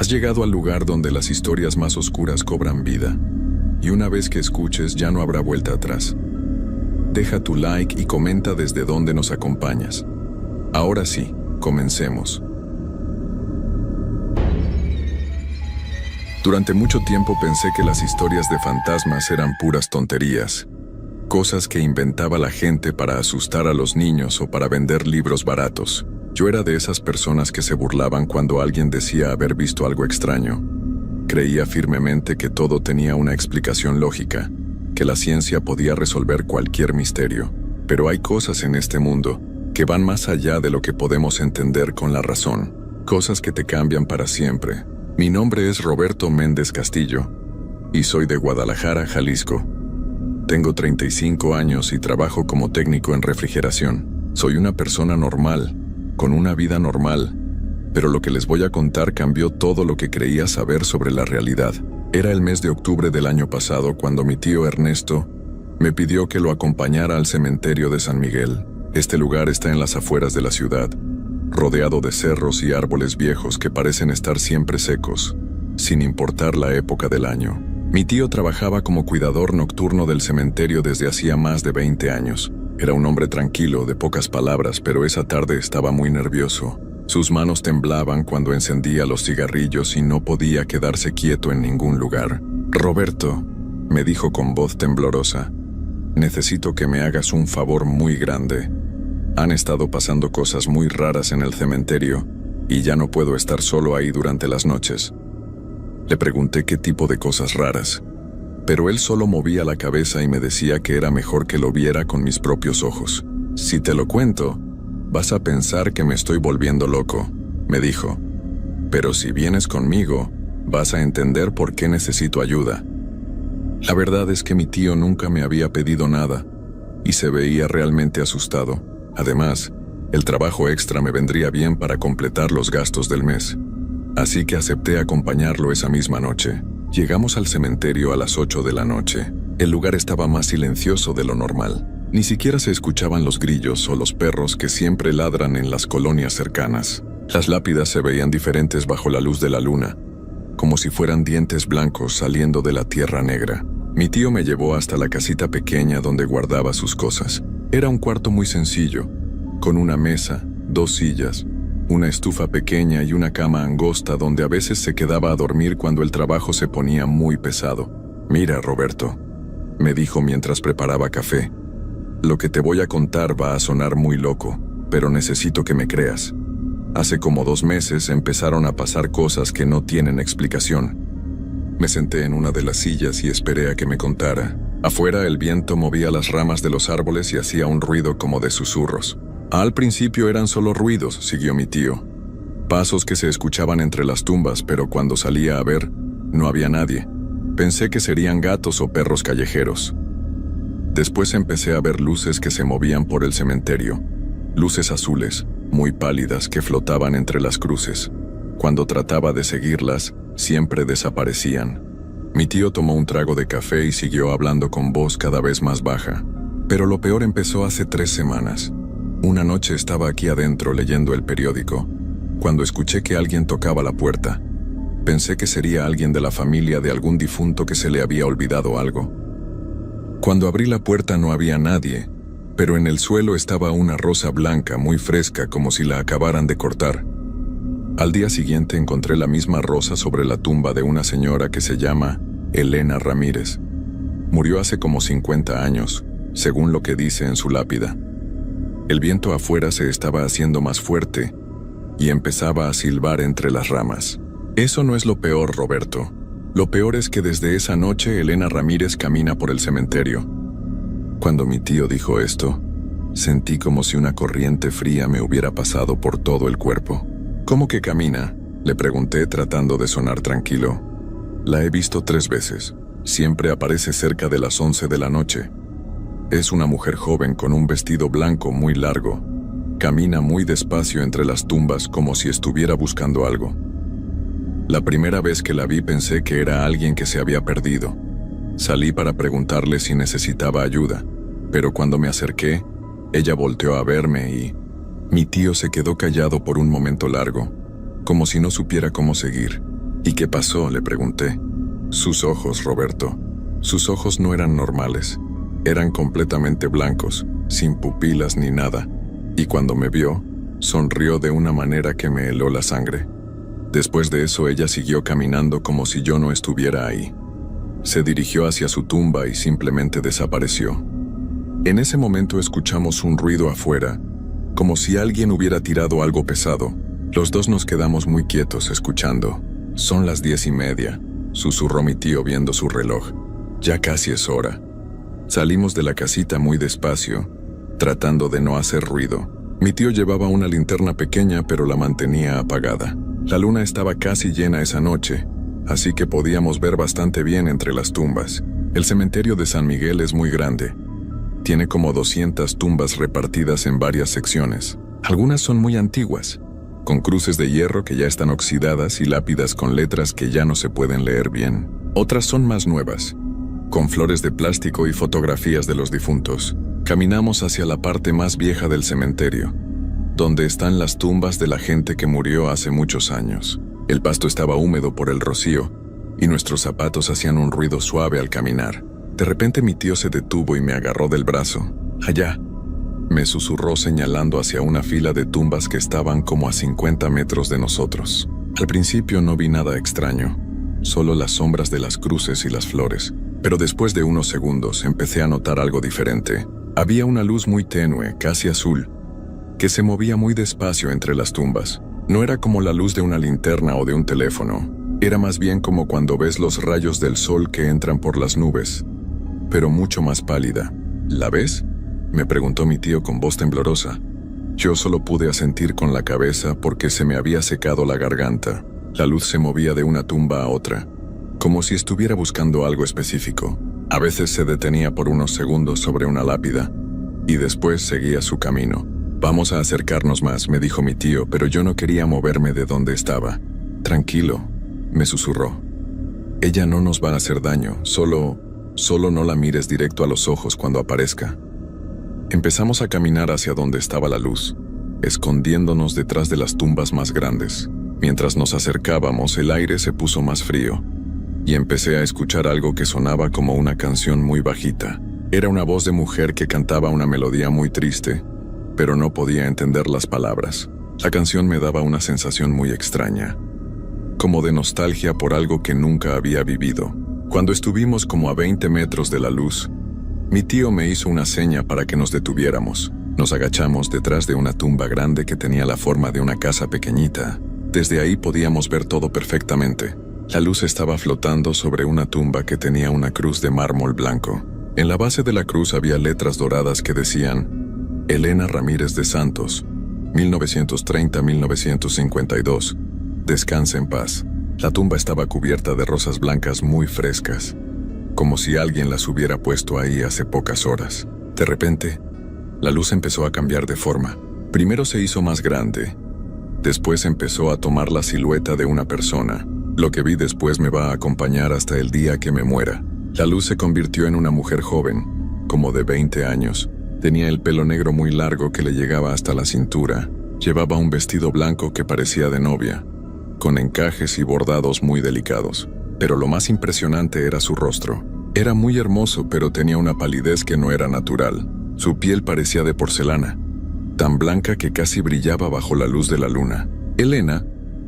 Has llegado al lugar donde las historias más oscuras cobran vida, y una vez que escuches ya no habrá vuelta atrás. Deja tu like y comenta desde dónde nos acompañas. Ahora sí, comencemos. Durante mucho tiempo pensé que las historias de fantasmas eran puras tonterías, cosas que inventaba la gente para asustar a los niños o para vender libros baratos. Yo era de esas personas que se burlaban cuando alguien decía haber visto algo extraño. Creía firmemente que todo tenía una explicación lógica, que la ciencia podía resolver cualquier misterio. Pero hay cosas en este mundo que van más allá de lo que podemos entender con la razón, cosas que te cambian para siempre. Mi nombre es Roberto Méndez Castillo, y soy de Guadalajara, Jalisco. Tengo 35 años y trabajo como técnico en refrigeración. Soy una persona normal, con una vida normal, pero lo que les voy a contar cambió todo lo que creía saber sobre la realidad. Era el mes de octubre del año pasado cuando mi tío Ernesto me pidió que lo acompañara al cementerio de San Miguel. Este lugar está en las afueras de la ciudad, rodeado de cerros y árboles viejos que parecen estar siempre secos, sin importar la época del año. Mi tío trabajaba como cuidador nocturno del cementerio desde hacía más de 20 años. Era un hombre tranquilo, de pocas palabras, pero esa tarde estaba muy nervioso. Sus manos temblaban cuando encendía los cigarrillos y no podía quedarse quieto en ningún lugar. «Roberto», me dijo con voz temblorosa, «necesito que me hagas un favor muy grande. Han estado pasando cosas muy raras en el cementerio y ya no puedo estar solo ahí durante las noches». Le pregunté qué tipo de cosas raras, pero él solo movía la cabeza y me decía que era mejor que lo viera con mis propios ojos. «Si te lo cuento, vas a pensar que me estoy volviendo loco», me dijo. «Pero si vienes conmigo, vas a entender por qué necesito ayuda». La verdad es que mi tío nunca me había pedido nada, y se veía realmente asustado. Además, el trabajo extra me vendría bien para completar los gastos del mes. Así que acepté acompañarlo esa misma noche. Llegamos al cementerio a las 8 de la noche. El lugar estaba más silencioso de lo normal. Ni siquiera se escuchaban los grillos o los perros que siempre ladran en las colonias cercanas. Las lápidas se veían diferentes bajo la luz de la luna, como si fueran dientes blancos saliendo de la tierra negra. Mi tío me llevó hasta la casita pequeña donde guardaba sus cosas. Era un cuarto muy sencillo, con una mesa, 2 sillas, una estufa pequeña y una cama angosta donde a veces se quedaba a dormir cuando el trabajo se ponía muy pesado. «Mira, Roberto», me dijo mientras preparaba café, «lo que te voy a contar va a sonar muy loco, pero necesito que me creas. Hace como 2 meses empezaron a pasar cosas que no tienen explicación». Me senté en una de las sillas y esperé a que me contara. Afuera el viento movía las ramas de los árboles y hacía un ruido como de susurros. «Al principio eran solo ruidos», siguió mi tío. «Pasos que se escuchaban entre las tumbas, pero cuando salía a ver, no había nadie. Pensé que serían gatos o perros callejeros. Después empecé a ver luces que se movían por el cementerio. Luces azules, muy pálidas, que flotaban entre las cruces. Cuando trataba de seguirlas, siempre desaparecían». Mi tío tomó un trago de café y siguió hablando con voz cada vez más baja. «Pero lo peor empezó hace 3 semanas. Una noche estaba aquí adentro leyendo el periódico, cuando escuché que alguien tocaba la puerta. Pensé que sería alguien de la familia de algún difunto que se le había olvidado algo. Cuando abrí la puerta no había nadie, pero en el suelo estaba una rosa blanca muy fresca como si la acabaran de cortar. Al día siguiente encontré la misma rosa sobre la tumba de una señora que se llama Elena Ramírez. Murió hace como 50 años, según lo que dice en su lápida. El viento afuera se estaba haciendo más fuerte y empezaba a silbar entre las ramas. Eso no es lo peor, Roberto. Lo peor es que desde esa noche Elena Ramírez camina por el cementerio». Cuando mi tío dijo esto, sentí como si una corriente fría me hubiera pasado por todo el cuerpo. «¿Cómo que camina?», le pregunté tratando de sonar tranquilo. «La he visto 3 veces. Siempre aparece cerca de las 11 de la noche. Es una mujer joven con un vestido blanco muy largo. Camina muy despacio entre las tumbas como si estuviera buscando algo. La primera vez que la vi pensé que era alguien que se había perdido. Salí para preguntarle si necesitaba ayuda, pero cuando me acerqué, ella volteó a verme y mi tío se quedó callado por un momento largo, como si no supiera cómo seguir. ¿Y qué pasó?, le pregunté. Sus ojos, Roberto. Sus ojos no eran normales. Eran completamente blancos, sin pupilas ni nada. Y cuando me vio, sonrió de una manera que me heló la sangre. Después de eso, ella siguió caminando como si yo no estuviera ahí. Se dirigió hacia su tumba y simplemente desapareció. En ese momento escuchamos un ruido afuera, como si alguien hubiera tirado algo pesado. Los dos nos quedamos muy quietos escuchando. «Son las 10:30», susurró mi tío viendo su reloj. «Ya casi es hora». Salimos de la casita muy despacio, tratando de no hacer ruido. Mi tío llevaba una linterna pequeña, pero la mantenía apagada. La luna estaba casi llena esa noche, así que podíamos ver bastante bien entre las tumbas. El cementerio de San Miguel es muy grande. Tiene como 200 tumbas repartidas en varias secciones. Algunas son muy antiguas, con cruces de hierro que ya están oxidadas y lápidas con letras que ya no se pueden leer bien. Otras son más nuevas, con flores de plástico y fotografías de los difuntos. Caminamos hacia la parte más vieja del cementerio, donde están las tumbas de la gente que murió hace muchos años. El pasto estaba húmedo por el rocío, y nuestros zapatos hacían un ruido suave al caminar. De repente mi tío se detuvo y me agarró del brazo. «Allá», me susurró señalando hacia una fila de tumbas que estaban como a 50 metros de nosotros. Al principio no vi nada extraño, solo las sombras de las cruces y las flores. Pero después de unos segundos empecé a notar algo diferente. Había una luz muy tenue, casi azul, que se movía muy despacio entre las tumbas. No era como la luz de una linterna o de un teléfono. Era más bien como cuando ves los rayos del sol que entran por las nubes, pero mucho más pálida. «¿La ves?», me preguntó mi tío con voz temblorosa. Yo solo pude asentir con la cabeza porque se me había secado la garganta. La luz se movía de una tumba a otra, como si estuviera buscando algo específico. A veces se detenía por unos segundos sobre una lápida, y después seguía su camino. «Vamos a acercarnos más», me dijo mi tío, pero yo no quería moverme de donde estaba. «Tranquilo», me susurró. «Ella no nos va a hacer daño, solo no la mires directo a los ojos cuando aparezca». Empezamos a caminar hacia donde estaba la luz, escondiéndonos detrás de las tumbas más grandes. Mientras nos acercábamos, el aire se puso más frío, y empecé a escuchar algo que sonaba como una canción muy bajita. Era una voz de mujer que cantaba una melodía muy triste, pero no podía entender las palabras. La canción me daba una sensación muy extraña, como de nostalgia por algo que nunca había vivido. Cuando estuvimos como a 20 metros de la luz, mi tío me hizo una seña para que nos detuviéramos. Nos agachamos detrás de una tumba grande que tenía la forma de una casa pequeñita. Desde ahí podíamos ver todo perfectamente. La luz estaba flotando sobre una tumba que tenía una cruz de mármol blanco. En la base de la cruz había letras doradas que decían: Elena Ramírez de Santos, 1930-1952. Descanse en paz. La tumba estaba cubierta de rosas blancas muy frescas, como si alguien las hubiera puesto ahí hace pocas horas. De repente, la luz empezó a cambiar de forma. Primero se hizo más grande, después empezó a tomar la silueta de una persona. Lo que vi después me va a acompañar hasta el día que me muera. La luz se convirtió en una mujer joven, como de 20 años. Tenía el pelo negro muy largo que le llegaba hasta la cintura. Llevaba un vestido blanco que parecía de novia, con encajes y bordados muy delicados. Pero lo más impresionante era su rostro. Era muy hermoso, pero tenía una palidez que no era natural. Su piel parecía de porcelana, tan blanca que casi brillaba bajo la luz de la luna. Elena,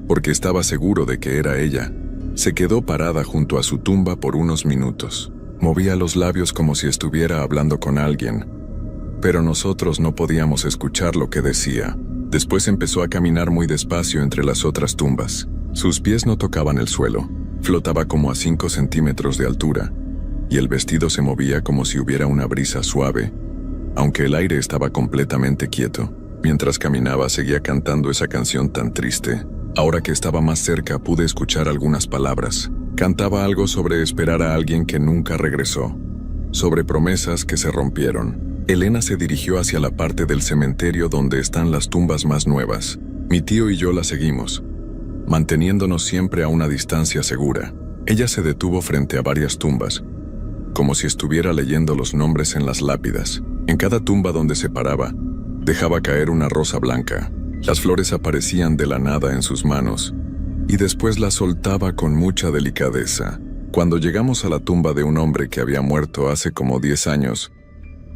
porque estaba seguro de que era ella, se quedó parada junto a su tumba por unos minutos. Movía los labios como si estuviera hablando con alguien, pero nosotros no podíamos escuchar lo que decía. Después empezó a caminar muy despacio entre las otras tumbas. Sus pies no tocaban el suelo. Flotaba como a 5 centímetros de altura, y el vestido se movía como si hubiera una brisa suave, aunque el aire estaba completamente quieto. Mientras caminaba seguía cantando esa canción tan triste. Ahora que estaba más cerca pude escuchar algunas palabras. Cantaba algo sobre esperar a alguien que nunca regresó, sobre promesas que se rompieron. Elena se dirigió hacia la parte del cementerio donde están las tumbas más nuevas. Mi tío y yo la seguimos, manteniéndonos siempre a una distancia segura. Ella se detuvo frente a varias tumbas, como si estuviera leyendo los nombres en las lápidas. En cada tumba donde se paraba, dejaba caer una rosa blanca. Las flores aparecían de la nada en sus manos, y después la soltaba con mucha delicadeza. Cuando llegamos a la tumba de un hombre que había muerto hace como 10 años,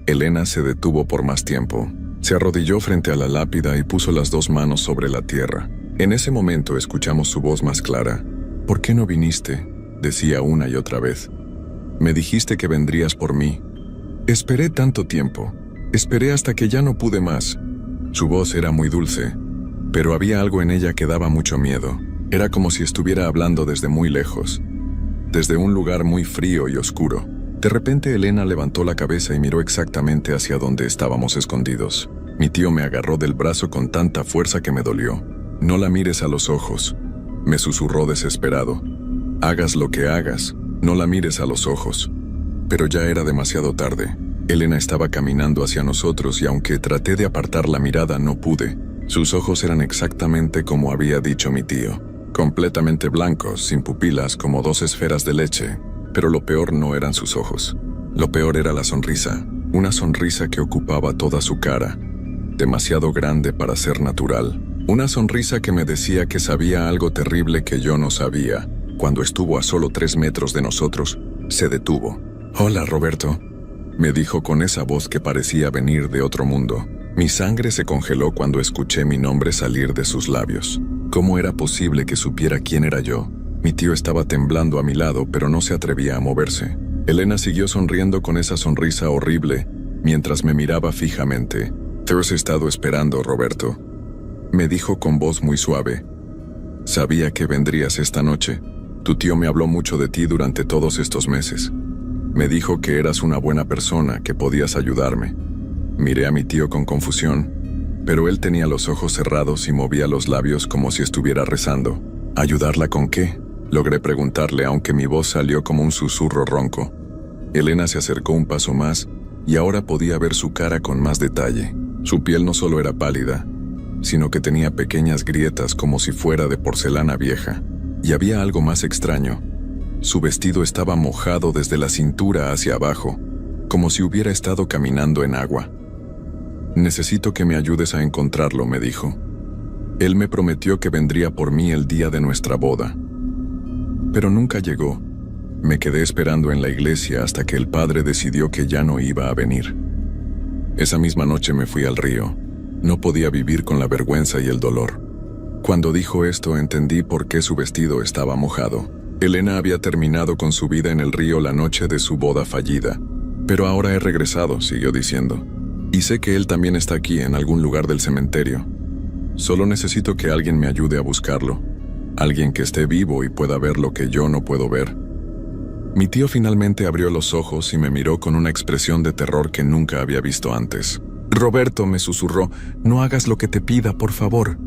Elena se detuvo por más tiempo. Se arrodilló frente a la lápida y puso las 2 manos sobre la tierra. En ese momento escuchamos su voz más clara. «¿Por qué no viniste?», decía una y otra vez. «Me dijiste que vendrías por mí. Esperé tanto tiempo. Esperé hasta que ya no pude más». Su voz era muy dulce, pero había algo en ella que daba mucho miedo. Era como si estuviera hablando desde muy lejos, desde un lugar muy frío y oscuro. De repente Elena levantó la cabeza y miró exactamente hacia donde estábamos escondidos. Mi tío me agarró del brazo con tanta fuerza que me dolió. «No la mires a los ojos», me susurró desesperado. «Hagas lo que hagas, no la mires a los ojos». Pero ya era demasiado tarde. Elena estaba caminando hacia nosotros y aunque traté de apartar la mirada no pude. Sus ojos eran exactamente como había dicho mi tío. Completamente blancos, sin pupilas, como 2 esferas de leche. Pero lo peor no eran sus ojos. Lo peor era la sonrisa. Una sonrisa que ocupaba toda su cara. Demasiado grande para ser natural. Una sonrisa que me decía que sabía algo terrible que yo no sabía. Cuando estuvo a solo 3 metros de nosotros, se detuvo. «Hola, Roberto», me dijo con esa voz que parecía venir de otro mundo. Mi sangre se congeló cuando escuché mi nombre salir de sus labios. ¿Cómo era posible que supiera quién era yo? Mi tío estaba temblando a mi lado, pero no se atrevía a moverse. Elena siguió sonriendo con esa sonrisa horrible, mientras me miraba fijamente. «Te has estado esperando, Roberto», me dijo con voz muy suave. «Sabía que vendrías esta noche. Tu tío me habló mucho de ti durante todos estos meses. Me dijo que eras una buena persona, que podías ayudarme». Miré a mi tío con confusión, pero él tenía los ojos cerrados y movía los labios como si estuviera rezando. «¿Ayudarla con qué?», logré preguntarle, aunque mi voz salió como un susurro ronco. Elena se acercó un paso más y ahora podía ver su cara con más detalle. Su piel no solo era pálida, sino que tenía pequeñas grietas como si fuera de porcelana vieja. Y había algo más extraño. Su vestido estaba mojado desde la cintura hacia abajo, como si hubiera estado caminando en agua. «Necesito que me ayudes a encontrarlo», me dijo. Él me prometió que vendría por mí el día de nuestra boda. Pero nunca llegó. Me quedé esperando en la iglesia hasta que el padre decidió que ya no iba a venir. Esa misma noche me fui al río. No podía vivir con la vergüenza y el dolor. Cuando dijo esto entendí por qué su vestido estaba mojado. Elena había terminado con su vida en el río la noche de su boda fallida. «Pero ahora he regresado», siguió diciendo. «Y sé que él también está aquí en algún lugar del cementerio. Solo necesito que alguien me ayude a buscarlo. Alguien que esté vivo y pueda ver lo que yo no puedo ver». Mi tío finalmente abrió los ojos y me miró con una expresión de terror que nunca había visto antes. «Roberto», me susurró, «no hagas lo que te pida, por favor».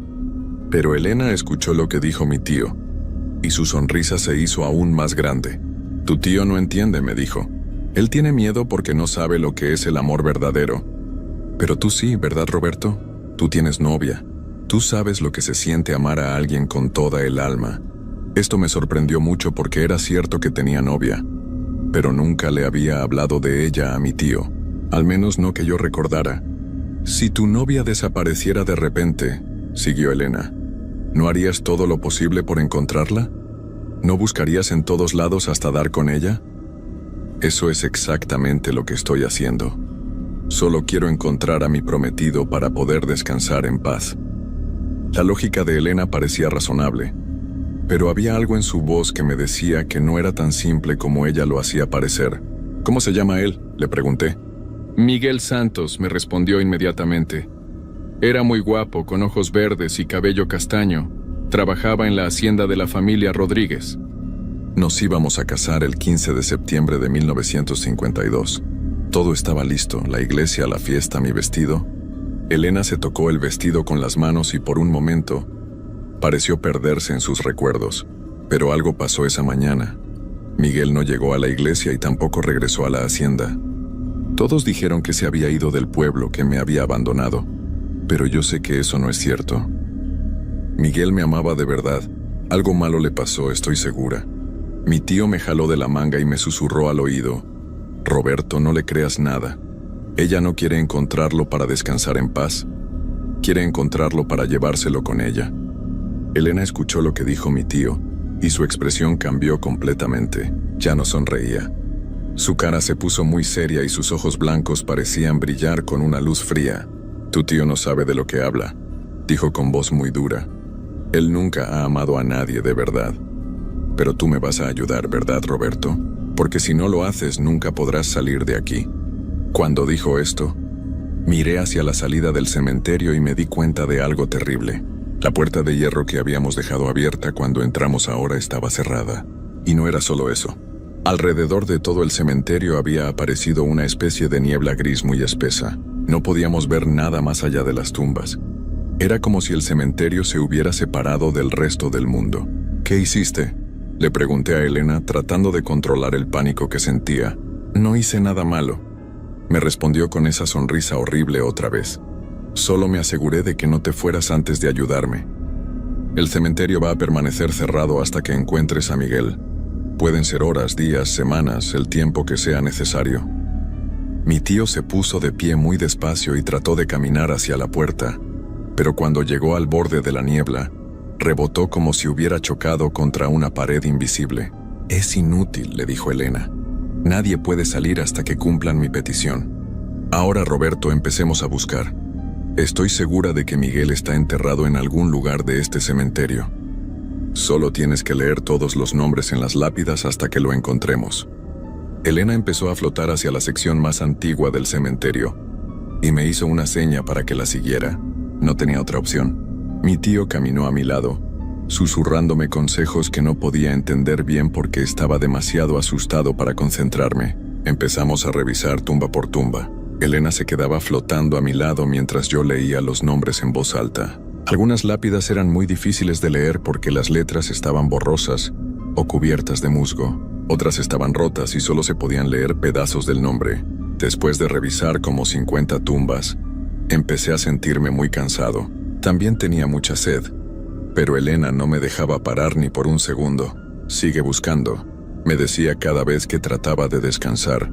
Pero Elena escuchó lo que dijo mi tío, y su sonrisa se hizo aún más grande. «Tu tío no entiende», me dijo. «Él tiene miedo porque no sabe lo que es el amor verdadero. Pero tú sí, ¿verdad, Roberto? Tú tienes novia. Tú sabes lo que se siente amar a alguien con toda el alma». Esto me sorprendió mucho porque era cierto que tenía novia, pero nunca le había hablado de ella a mi tío, al menos no que yo recordara. «Si tu novia desapareciera de repente», siguió Elena, «¿no harías todo lo posible por encontrarla? ¿No buscarías en todos lados hasta dar con ella?» «Eso es exactamente lo que estoy haciendo. Solo quiero encontrar a mi prometido para poder descansar en paz». La lógica de Elena parecía razonable, pero había algo en su voz que me decía que no era tan simple como ella lo hacía parecer. «¿Cómo se llama él?», le pregunté. «Miguel Santos», me respondió inmediatamente. «Era muy guapo, con ojos verdes y cabello castaño. Trabajaba en la hacienda de la familia Rodríguez». Nos íbamos a casar el 15 de septiembre de 1952. Todo estaba listo, la iglesia, la fiesta, mi vestido. Elena se tocó el vestido con las manos y por un momento pareció perderse en sus recuerdos. Pero algo pasó esa mañana. Miguel no llegó a la iglesia y tampoco regresó a la hacienda. Todos dijeron que se había ido del pueblo, que me había abandonado. Pero yo sé que eso no es cierto. Miguel me amaba de verdad. Algo malo le pasó, estoy segura. Mi tío me jaló de la manga y me susurró al oído: «Roberto, no le creas nada. Ella no quiere encontrarlo para descansar en paz. Quiere encontrarlo para llevárselo con ella». Elena escuchó lo que dijo mi tío, y su expresión cambió completamente. Ya no sonreía. Su cara se puso muy seria y sus ojos blancos parecían brillar con una luz fría. Tu tío no sabe de lo que habla, dijo con voz muy dura. Él nunca ha amado a nadie de verdad. Pero tú me vas a ayudar, ¿verdad, Roberto? Porque si no lo haces, nunca podrás salir de aquí. Cuando dijo esto, miré hacia la salida del cementerio y me di cuenta de algo terrible. La puerta de hierro que habíamos dejado abierta cuando entramos ahora estaba cerrada. Y no era solo eso. Alrededor de todo el cementerio había aparecido una especie de niebla gris muy espesa. No podíamos ver nada más allá de las tumbas. Era como si el cementerio se hubiera separado del resto del mundo. ¿Qué hiciste?, le pregunté a Elena, tratando de controlar el pánico que sentía. No hice nada malo, me respondió con esa sonrisa horrible otra vez. Solo me aseguré de que no te fueras antes de ayudarme. El cementerio va a permanecer cerrado hasta que encuentres a Miguel. Pueden ser horas, días, semanas, el tiempo que sea necesario. Mi tío se puso de pie muy despacio y trató de caminar hacia la puerta, pero cuando llegó al borde de la niebla, rebotó como si hubiera chocado contra una pared invisible. Es inútil, le dijo Elena. Nadie puede salir hasta que cumplan mi petición. Ahora, Roberto, empecemos a buscar. Estoy segura de que Miguel está enterrado en algún lugar de este cementerio. Solo tienes que leer todos los nombres en las lápidas hasta que lo encontremos. Elena empezó a flotar hacia la sección más antigua del cementerio y me hizo una seña para que la siguiera. No tenía otra opción. Mi tío caminó a mi lado, susurrándome consejos que no podía entender bien porque estaba demasiado asustado para concentrarme. Empezamos a revisar tumba por tumba. Elena se quedaba flotando a mi lado mientras yo leía los nombres en voz alta. Algunas lápidas eran muy difíciles de leer porque las letras estaban borrosas o cubiertas de musgo. Otras estaban rotas y solo se podían leer pedazos del nombre. Después de revisar como 50 tumbas, empecé a sentirme muy cansado. También tenía mucha sed, pero Elena no me dejaba parar ni por un segundo. Sigue buscando, me decía cada vez que trataba de descansar.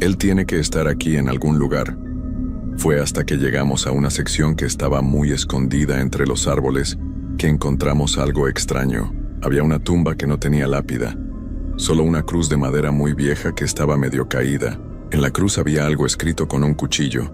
Él tiene que estar aquí en algún lugar. Fue hasta que llegamos a una sección que estaba muy escondida entre los árboles que encontramos algo extraño. Había una tumba que no tenía lápida, solo una cruz de madera muy vieja que estaba medio caída. En la cruz había algo escrito con un cuchillo,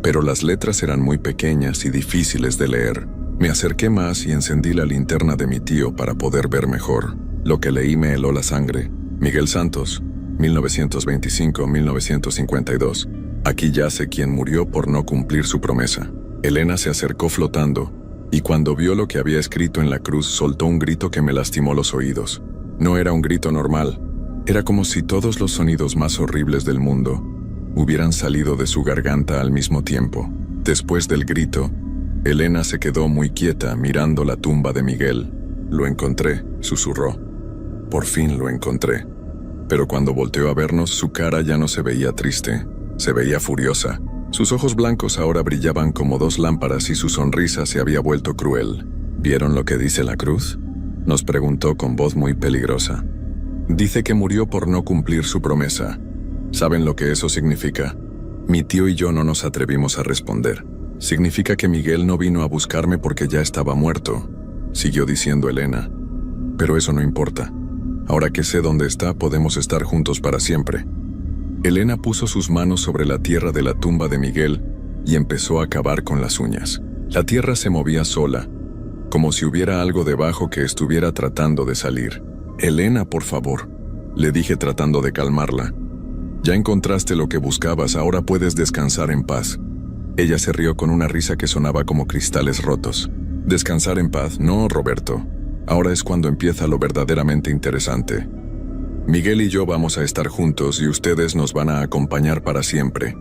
pero las letras eran muy pequeñas y difíciles de leer. Me acerqué más y encendí la linterna de mi tío para poder ver mejor. Lo que leí me heló la sangre. Miguel Santos, 1925-1952. Aquí yace quien murió por no cumplir su promesa. Elena se acercó flotando, y cuando vio lo que había escrito en la cruz soltó un grito que me lastimó los oídos. No era un grito normal. Era como si todos los sonidos más horribles del mundo hubieran salido de su garganta al mismo tiempo. Después del grito, Elena se quedó muy quieta mirando la tumba de Miguel. Lo encontré, susurró. Por fin lo encontré. Pero cuando volteó a vernos, su cara ya no se veía triste, se veía furiosa. Sus ojos blancos ahora brillaban como dos lámparas y su sonrisa se había vuelto cruel. ¿Vieron lo que dice la cruz?, nos preguntó con voz muy peligrosa. Dice que murió por no cumplir su promesa. ¿Saben lo que eso significa? Mi tío y yo no nos atrevimos a responder. Significa que Miguel no vino a buscarme porque ya estaba muerto, siguió diciendo Elena. Pero eso no importa. Ahora que sé dónde está, podemos estar juntos para siempre. Elena puso sus manos sobre la tierra de la tumba de Miguel y empezó a cavar con las uñas. La tierra se movía sola, como si hubiera algo debajo que estuviera tratando de salir. Elena, por favor, le dije tratando de calmarla. Ya encontraste lo que buscabas, ahora puedes descansar en paz. Ella se rió con una risa que sonaba como cristales rotos. Descansar en paz, no, Roberto. Ahora es cuando empieza lo verdaderamente interesante. Miguel y yo vamos a estar juntos y ustedes nos van a acompañar para siempre.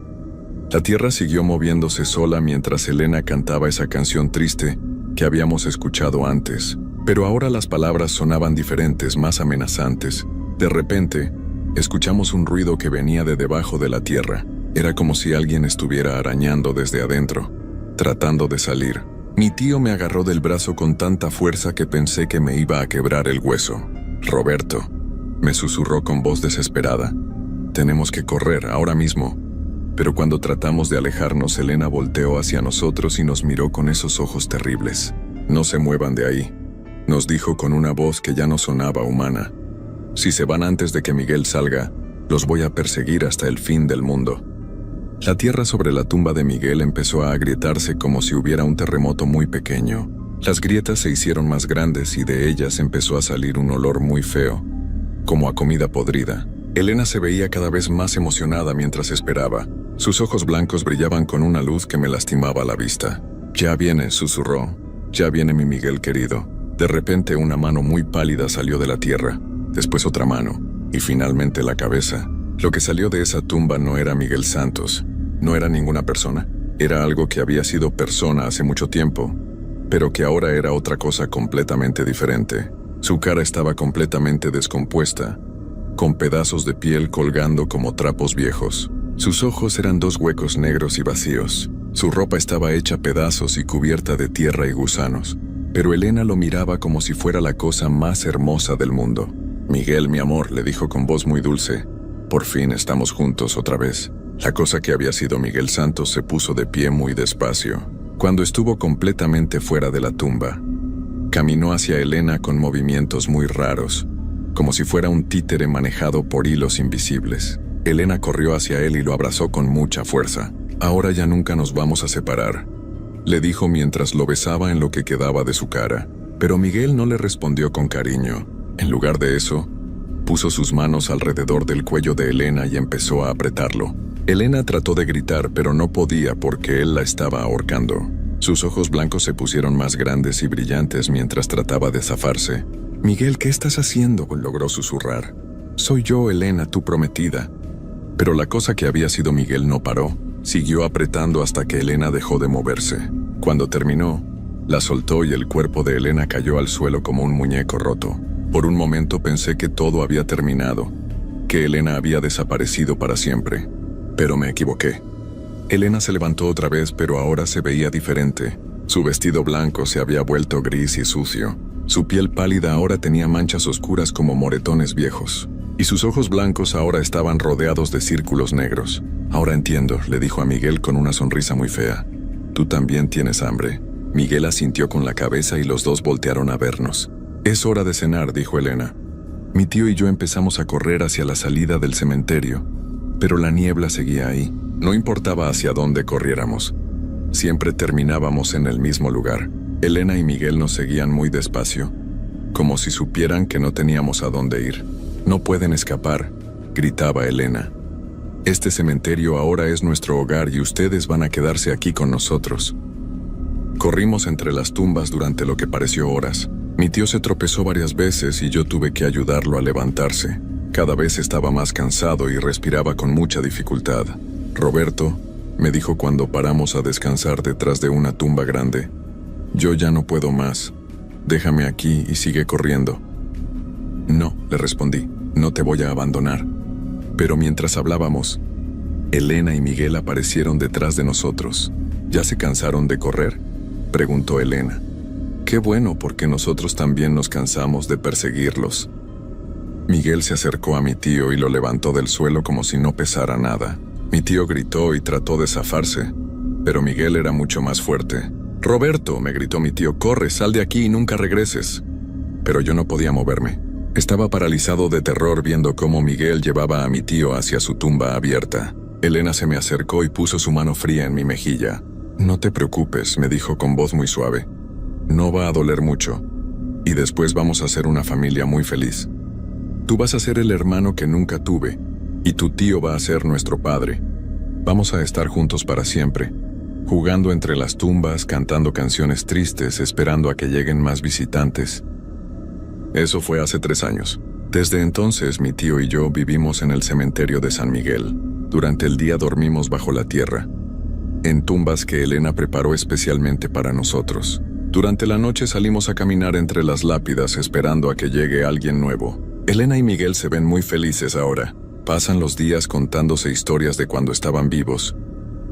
La tierra siguió moviéndose sola mientras Elena cantaba esa canción triste que habíamos escuchado antes. Pero ahora las palabras sonaban diferentes, más amenazantes. De repente, escuchamos un ruido que venía de debajo de la tierra. Era como si alguien estuviera arañando desde adentro, tratando de salir. Mi tío me agarró del brazo con tanta fuerza que pensé que me iba a quebrar el hueso. Roberto, me susurró con voz desesperada. Tenemos que correr, ahora mismo. Pero cuando tratamos de alejarnos, Elena volteó hacia nosotros y nos miró con esos ojos terribles. No se muevan de ahí, nos dijo con una voz que ya no sonaba humana. Si se van antes de que Miguel salga, los voy a perseguir hasta el fin del mundo. La tierra sobre la tumba de Miguel empezó a agrietarse como si hubiera un terremoto muy pequeño. Las grietas se hicieron más grandes y de ellas empezó a salir un olor muy feo, como a comida podrida. Elena se veía cada vez más emocionada mientras esperaba. Sus ojos blancos brillaban con una luz que me lastimaba la vista. «Ya viene», susurró. «Ya viene mi Miguel querido». De repente una mano muy pálida salió de la tierra, después otra mano, y finalmente la cabeza. Lo que salió de esa tumba no era Miguel Santos, no era ninguna persona. Era algo que había sido persona hace mucho tiempo, pero que ahora era otra cosa completamente diferente. Su cara estaba completamente descompuesta, con pedazos de piel colgando como trapos viejos. Sus ojos eran dos huecos negros y vacíos. Su ropa estaba hecha pedazos y cubierta de tierra y gusanos. Pero Elena lo miraba como si fuera la cosa más hermosa del mundo. «Miguel, mi amor», le dijo con voz muy dulce. «Por fin estamos juntos otra vez». La cosa que había sido Miguel Santos se puso de pie muy despacio. Cuando estuvo completamente fuera de la tumba, caminó hacia Elena con movimientos muy raros, como si fuera un títere manejado por hilos invisibles. Elena corrió hacia él y lo abrazó con mucha fuerza. «Ahora ya nunca nos vamos a separar», le dijo mientras lo besaba en lo que quedaba de su cara. Pero Miguel no le respondió con cariño. En lugar de eso, puso sus manos alrededor del cuello de Elena y empezó a apretarlo. Elena trató de gritar, pero no podía porque él la estaba ahorcando. Sus ojos blancos se pusieron más grandes y brillantes mientras trataba de zafarse. «Miguel, ¿qué estás haciendo?», logró susurrar. «Soy yo, Elena, tu prometida». Pero la cosa que había sido Miguel no paró. Siguió apretando hasta que Elena dejó de moverse. Cuando terminó, la soltó y el cuerpo de Elena cayó al suelo como un muñeco roto. Por un momento pensé que todo había terminado, que Elena había desaparecido para siempre. Pero me equivoqué. Elena se levantó otra vez, pero ahora se veía diferente. Su vestido blanco se había vuelto gris y sucio. Su piel pálida ahora tenía manchas oscuras como moretones viejos. Y sus ojos blancos ahora estaban rodeados de círculos negros. «Ahora entiendo», le dijo a Miguel con una sonrisa muy fea. «Tú también tienes hambre». Miguel asintió con la cabeza y los dos voltearon a vernos. «Es hora de cenar», dijo Elena. Mi tío y yo empezamos a correr hacia la salida del cementerio, pero la niebla seguía ahí. No importaba hacia dónde corriéramos. Siempre terminábamos en el mismo lugar. Elena y Miguel nos seguían muy despacio, como si supieran que no teníamos a dónde ir. «No pueden escapar», gritaba Elena. «Este cementerio ahora es nuestro hogar y ustedes van a quedarse aquí con nosotros». Corrimos entre las tumbas durante lo que pareció horas. Mi tío se tropezó varias veces y yo tuve que ayudarlo a levantarse. Cada vez estaba más cansado y respiraba con mucha dificultad. «Roberto», me dijo cuando paramos a descansar detrás de una tumba grande, «yo ya no puedo más. Déjame aquí y sigue corriendo». «No», le respondí, «no te voy a abandonar». Pero mientras hablábamos, Elena y Miguel aparecieron detrás de nosotros. «¿Ya se cansaron de correr?», preguntó Elena. «Qué bueno, porque nosotros también nos cansamos de perseguirlos». Miguel se acercó a mi tío y lo levantó del suelo como si no pesara nada. Mi tío gritó y trató de zafarse, pero Miguel era mucho más fuerte. «Roberto», me gritó mi tío, «corre, sal de aquí y nunca regreses». Pero yo no podía moverme. Estaba paralizado de terror viendo cómo Miguel llevaba a mi tío hacia su tumba abierta. Elena se me acercó y puso su mano fría en mi mejilla. «No te preocupes», me dijo con voz muy suave. «No va a doler mucho. Y después vamos a ser una familia muy feliz. Tú vas a ser el hermano que nunca tuve, y tu tío va a ser nuestro padre. Vamos a estar juntos para siempre, jugando entre las tumbas, cantando canciones tristes, esperando a que lleguen más visitantes». Eso fue hace 3 años. Desde entonces, mi tío y yo vivimos en el cementerio de San Miguel. Durante el día dormimos bajo la tierra, en tumbas que Elena preparó especialmente para nosotros. Durante la noche salimos a caminar entre las lápidas esperando a que llegue alguien nuevo. Elena y Miguel se ven muy felices ahora. Pasan los días contándose historias de cuando estaban vivos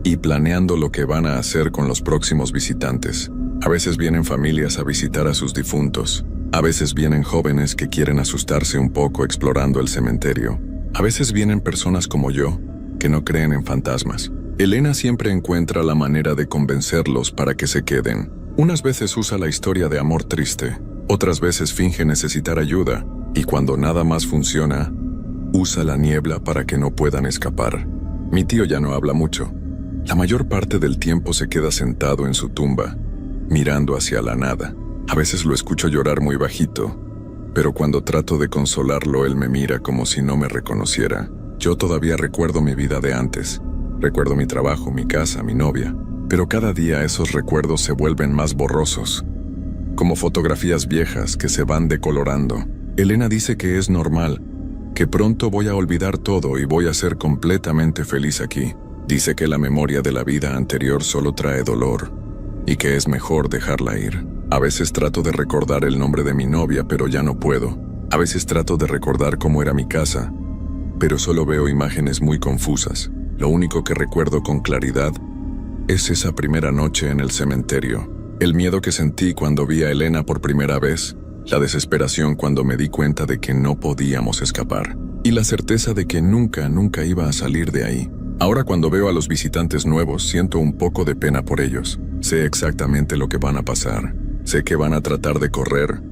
y planeando lo que van a hacer con los próximos visitantes. A veces vienen familias a visitar a sus difuntos. A veces vienen jóvenes que quieren asustarse un poco explorando el cementerio. A veces vienen personas como yo, que no creen en fantasmas. Elena siempre encuentra la manera de convencerlos para que se queden. Unas veces usa la historia de amor triste, Otras veces finge necesitar ayuda, y cuando nada más funciona, usa la niebla para que no puedan escapar. Mi tío ya no habla mucho. La mayor parte del tiempo se queda sentado en su tumba, mirando hacia la nada. A veces lo escucho llorar muy bajito, pero cuando trato de consolarlo, él me mira como si no me reconociera. Yo todavía recuerdo mi vida de antes. Recuerdo mi trabajo, mi casa, mi novia. Pero cada día esos recuerdos se vuelven más borrosos, como fotografías viejas que se van decolorando. Elena dice que es normal, que pronto voy a olvidar todo y voy a ser completamente feliz aquí. Dice que la memoria de la vida anterior solo trae dolor y que es mejor dejarla ir. A veces trato de recordar el nombre de mi novia, pero ya no puedo. A veces trato de recordar cómo era mi casa, pero solo veo imágenes muy confusas. Lo único que recuerdo con claridad es esa primera noche en el cementerio. El miedo que sentí cuando vi a Elena por primera vez, la desesperación cuando me di cuenta de que no podíamos escapar, y la certeza de que nunca iba a salir de ahí. Ahora cuando veo a los visitantes nuevos, siento un poco de pena por ellos. Sé exactamente lo que van a pasar. Sé que van a tratar de correr,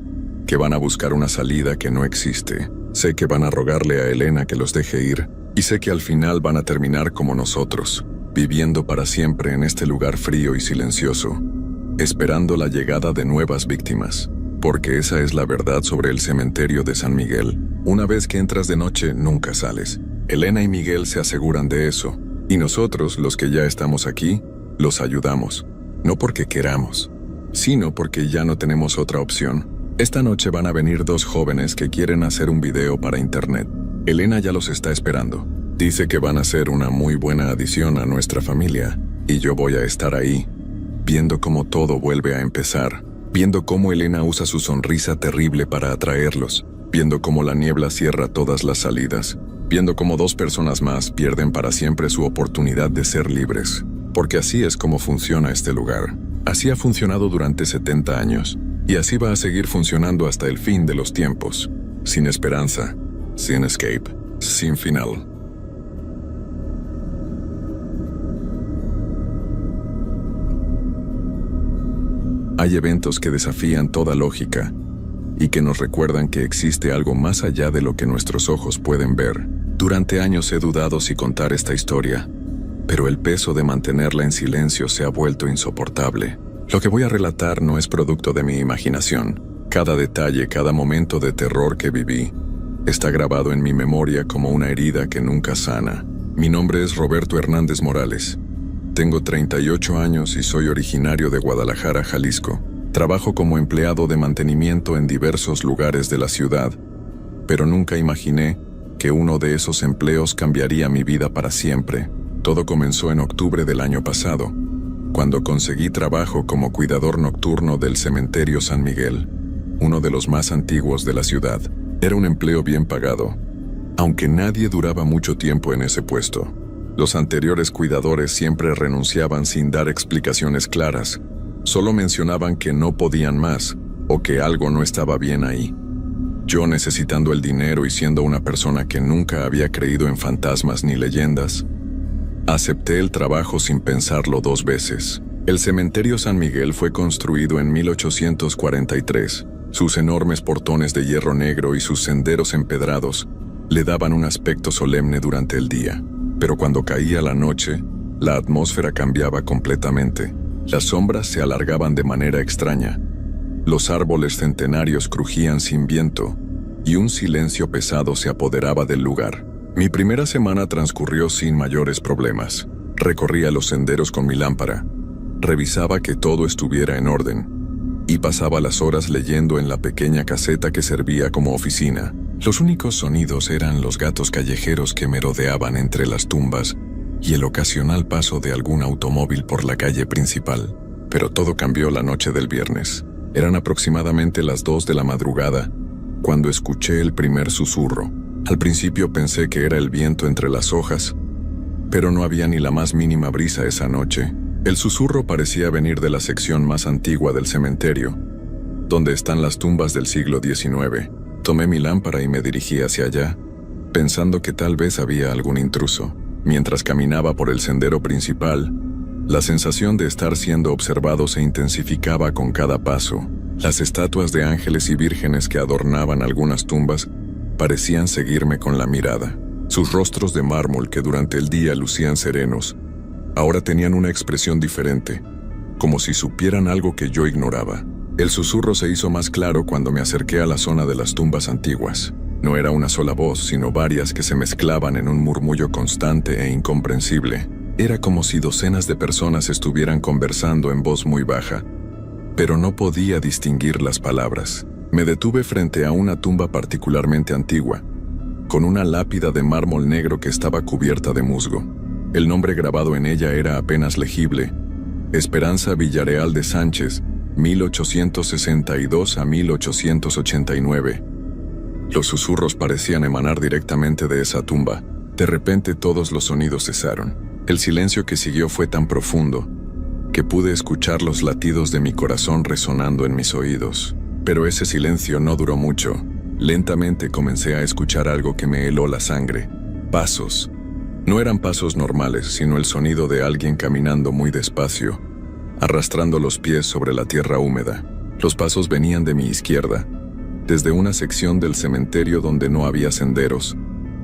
que van a buscar una salida que no existe. Sé que van a rogarle a Elena que los deje ir, y sé que al final van a terminar como nosotros, viviendo para siempre en este lugar frío y silencioso, esperando la llegada de nuevas víctimas. Porque esa es la verdad sobre el cementerio de San Miguel. Una vez que entras de noche, nunca sales. Elena y Miguel se aseguran de eso, y nosotros, los que ya estamos aquí, los ayudamos. No porque queramos, sino porque ya no tenemos otra opción. Esta noche van a venir dos jóvenes que quieren hacer un video para internet. Elena ya los está esperando. Dice que van a ser una muy buena adición a nuestra familia, y yo voy a estar ahí, viendo cómo todo vuelve a empezar, viendo cómo Elena usa su sonrisa terrible para atraerlos, viendo cómo la niebla cierra todas las salidas, viendo cómo dos personas más pierden para siempre su oportunidad de ser libres. Porque así es como funciona este lugar. Así ha funcionado durante 70 años, y así va a seguir funcionando hasta el fin de los tiempos. Sin esperanza, sin escape, sin final. Hay eventos que desafían toda lógica y que nos recuerdan que existe algo más allá de lo que nuestros ojos pueden ver. Durante años he dudado si contar esta historia, pero el peso de mantenerla en silencio se ha vuelto insoportable. Lo que voy a relatar no es producto de mi imaginación. Cada detalle, cada momento de terror que viví, está grabado en mi memoria como una herida que nunca sana. Mi nombre es Roberto Hernández Morales. Tengo 38 años y soy originario de Guadalajara, Jalisco. Trabajo como empleado de mantenimiento en diversos lugares de la ciudad, pero nunca imaginé que uno de esos empleos cambiaría mi vida para siempre. Todo comenzó en octubre del año pasado, cuando conseguí trabajo como cuidador nocturno del cementerio San Miguel, uno de los más antiguos de la ciudad. Era un empleo bien pagado, aunque nadie duraba mucho tiempo en ese puesto. Los anteriores cuidadores siempre renunciaban sin dar explicaciones claras. Solo mencionaban que no podían más o que algo no estaba bien ahí. Yo, necesitando el dinero y siendo una persona que nunca había creído en fantasmas ni leyendas, acepté el trabajo sin pensarlo dos veces. El cementerio San Miguel fue construido en 1843. Sus enormes portones de hierro negro y sus senderos empedrados le daban un aspecto solemne durante el día. Pero cuando caía la noche, la atmósfera cambiaba completamente. Las sombras se alargaban de manera extraña. Los árboles centenarios crujían sin viento, y un silencio pesado se apoderaba del lugar. Mi primera semana transcurrió sin mayores problemas. Recorría los senderos con mi lámpara, revisaba que todo estuviera en orden, y pasaba las horas leyendo en la pequeña caseta que servía como oficina. Los únicos sonidos eran los gatos callejeros que merodeaban entre las tumbas y el ocasional paso de algún automóvil por la calle principal. Pero todo cambió la noche del viernes. Eran aproximadamente las 2 de la madrugada cuando escuché el primer susurro. Al principio pensé que era el viento entre las hojas, pero no había ni la más mínima brisa esa noche. El susurro parecía venir de la sección más antigua del cementerio, donde están las tumbas del siglo XIX. Tomé mi lámpara y me dirigí hacia allá, pensando que tal vez había algún intruso. Mientras caminaba por el sendero principal, La sensación de estar siendo observado se intensificaba con cada paso. Las estatuas de ángeles y vírgenes que adornaban algunas tumbas parecían seguirme con la mirada. Sus rostros de mármol, que durante el día lucían serenos, ahora tenían una expresión diferente, como si supieran algo que yo ignoraba. El susurro se hizo más claro cuando me acerqué a la zona de las tumbas antiguas. No era una sola voz, sino varias que se mezclaban en un murmullo constante e incomprensible. Era como si docenas de personas estuvieran conversando en voz muy baja, pero no podía distinguir las palabras. Me detuve frente a una tumba particularmente antigua, con una lápida de mármol negro que estaba cubierta de musgo. El nombre grabado en ella era apenas legible: Esperanza Villareal de Sánchez, 1862 a 1889. Los susurros parecían emanar directamente de esa tumba. De repente todos los sonidos cesaron. El silencio que siguió fue tan profundo que pude escuchar los latidos de mi corazón resonando en mis oídos. Pero ese silencio no duró mucho. Lentamente comencé a escuchar algo que me heló la sangre. Pasos. No eran pasos normales, sino el sonido de alguien caminando muy despacio, arrastrando los pies sobre la tierra húmeda. Los pasos venían de mi izquierda, desde una sección del cementerio donde no había senderos,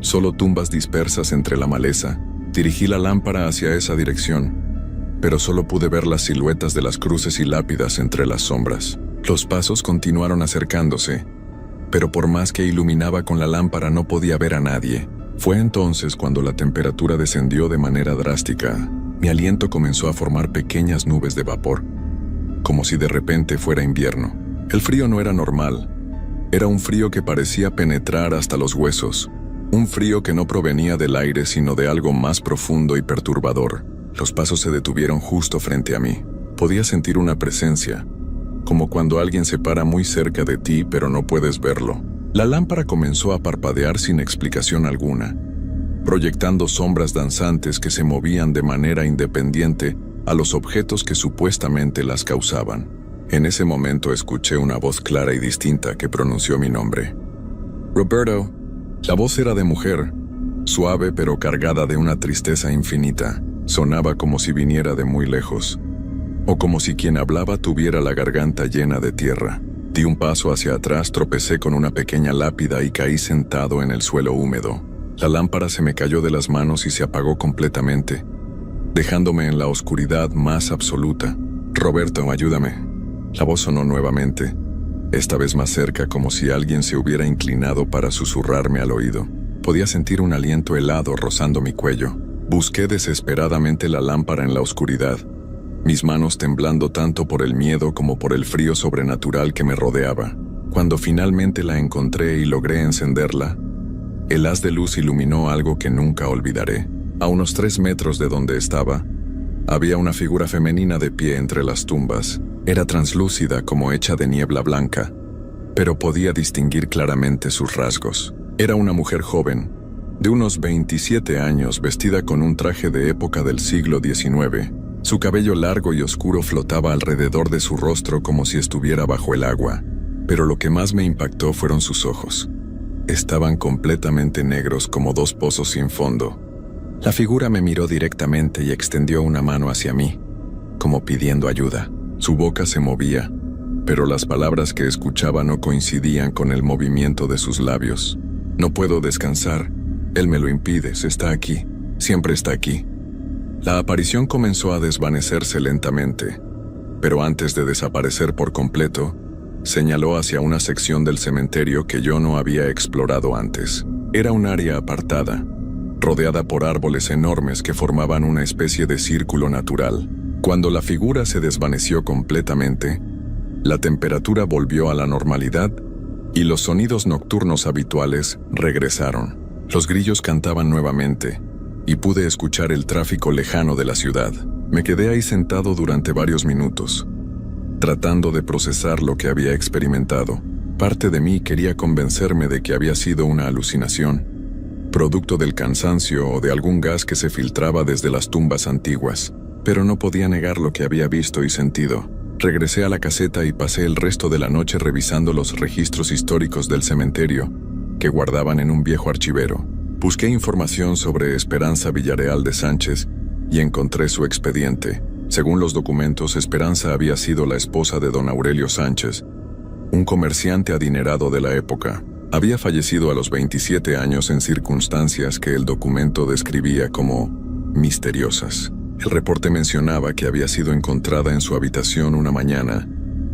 solo tumbas dispersas entre la maleza. Dirigí la lámpara hacia esa dirección, pero solo pude ver las siluetas de las cruces y lápidas entre las sombras. Los pasos continuaron acercándose, pero por más que iluminaba con la lámpara no podía ver a nadie. Fue entonces cuando la temperatura descendió de manera drástica. Mi aliento comenzó a formar pequeñas nubes de vapor, como si de repente fuera invierno. El frío no era normal. Era un frío que parecía penetrar hasta los huesos. Un frío que no provenía del aire, sino de algo más profundo y perturbador. Los pasos se detuvieron justo frente a mí. Podía sentir una presencia, como cuando alguien se para muy cerca de ti pero no puedes verlo. La lámpara comenzó a parpadear sin explicación alguna, proyectando sombras danzantes que se movían de manera independiente a los objetos que supuestamente las causaban. En ese momento escuché una voz clara y distinta que pronunció mi nombre. «Roberto». La voz era de mujer, suave pero cargada de una tristeza infinita. Sonaba como si viniera de muy lejos, o como si quien hablaba tuviera la garganta llena de tierra. Di un paso hacia atrás, tropecé con una pequeña lápida y caí sentado en el suelo húmedo. La lámpara se me cayó de las manos y se apagó completamente, dejándome en la oscuridad más absoluta. «Roberto, ayúdame». La voz sonó nuevamente, esta vez más cerca, como si alguien se hubiera inclinado para susurrarme al oído. Podía sentir un aliento helado rozando mi cuello. Busqué desesperadamente la lámpara en la oscuridad, mis manos temblando tanto por el miedo como por el frío sobrenatural que me rodeaba. Cuando finalmente la encontré y logré encenderla, el haz de luz iluminó algo que nunca olvidaré. A unos 3 metros de donde estaba, había una figura femenina de pie entre las tumbas. Era translúcida como hecha de niebla blanca, pero podía distinguir claramente sus rasgos. Era una mujer joven, de unos 27 años, vestida con un traje de época del siglo XIX. Su cabello largo y oscuro flotaba alrededor de su rostro como si estuviera bajo el agua, pero lo que más me impactó fueron sus ojos. Estaban completamente negros como 2 pozos sin fondo. La figura me miró directamente y extendió una mano hacia mí, como pidiendo ayuda. Su boca se movía, pero las palabras que escuchaba no coincidían con el movimiento de sus labios. «No puedo descansar. Él me lo impide. Está aquí. Siempre está aquí». La aparición comenzó a desvanecerse lentamente, pero antes de desaparecer por completo, señaló hacia una sección del cementerio que yo no había explorado antes. Era un área apartada, rodeada por árboles enormes que formaban una especie de círculo natural. Cuando la figura se desvaneció completamente, la temperatura volvió a la normalidad y los sonidos nocturnos habituales regresaron. Los grillos cantaban nuevamente y pude escuchar el tráfico lejano de la ciudad. Me quedé ahí sentado durante varios minutos, tratando de procesar lo que había experimentado. Parte de mí quería convencerme de que había sido una alucinación, producto del cansancio o de algún gas que se filtraba desde las tumbas antiguas, pero no podía negar lo que había visto y sentido. Regresé a la caseta y pasé el resto de la noche revisando los registros históricos del cementerio que guardaban en un viejo archivero. Busqué información sobre Esperanza Villareal de Sánchez y encontré su expediente. Según los documentos, Esperanza había sido la esposa de don Aurelio Sánchez, un comerciante adinerado de la época. Había fallecido a los 27 años en circunstancias que el documento describía como misteriosas. El reporte mencionaba que había sido encontrada en su habitación una mañana,